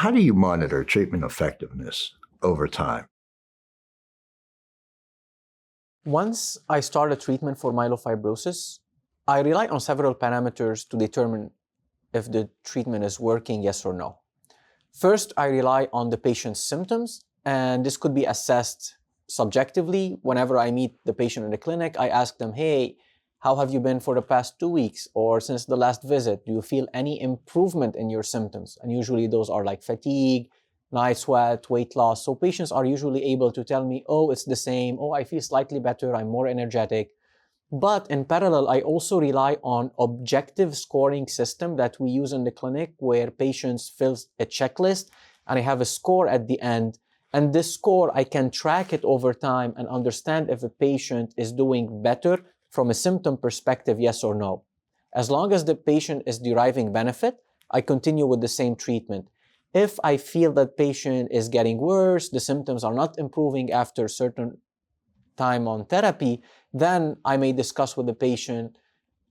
how do you monitor treatment effectiveness over time? Once I start a treatment for myelofibrosis, I rely on several parameters to determine if the treatment is working, yes or no. First, I rely on the patient's symptoms, and this could be assessed subjectively. Whenever I meet the patient in the clinic, I ask them, hey, how have you been for the past 2 weeks or since the last visit? Do you feel any improvement in your symptoms? And usually those are like fatigue, night sweat, weight loss. So patients are usually able to tell me, oh, it's the same. Oh, I feel slightly better. I'm more energetic. But in parallel, I also rely on objective scoring system that we use in the clinic where patients fill a checklist and I have a score at the end. And this score, I can track it over time and understand if a patient is doing better from a symptom perspective, yes or no. As long as the patient is deriving benefit, I continue with the same treatment. If I feel that patient is getting worse, the symptoms are not improving after a certain time on therapy, then I may discuss with the patient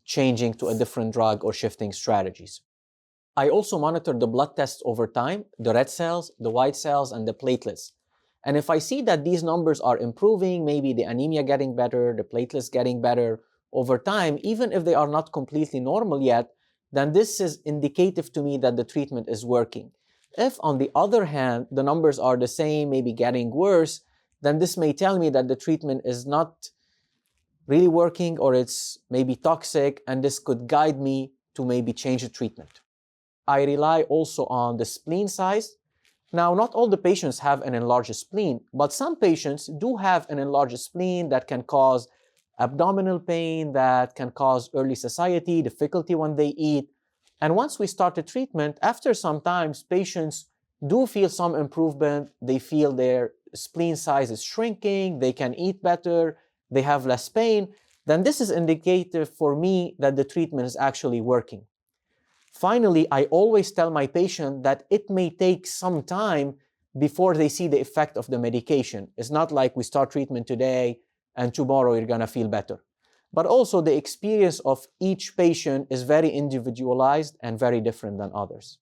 changing to a different drug or shifting strategies. I also monitor the blood tests over time, the red cells, the white cells, and the platelets. And if I see that these numbers are improving, maybe the anemia getting better, the platelets getting better over time, even if they are not completely normal yet, then this is indicative to me that the treatment is working. If, on the other hand, the numbers are the same, maybe getting worse, then this may tell me that the treatment is not really working or it's maybe toxic, and this could guide me to maybe change the treatment. I rely also on the spleen size. Now, not all the patients have an enlarged spleen, but some patients do have an enlarged spleen that can cause abdominal pain, that can cause early satiety, difficulty when they eat. And once we start the treatment, after some time, patients do feel some improvement. They feel their spleen size is shrinking, they can eat better, they have less pain. Then this is indicative for me that the treatment is actually working. Finally, I always tell my patient that it may take some time before they see the effect of the medication. It's not like we start treatment today and tomorrow you're gonna feel better. But also the experience of each patient is very individualized and very different than others.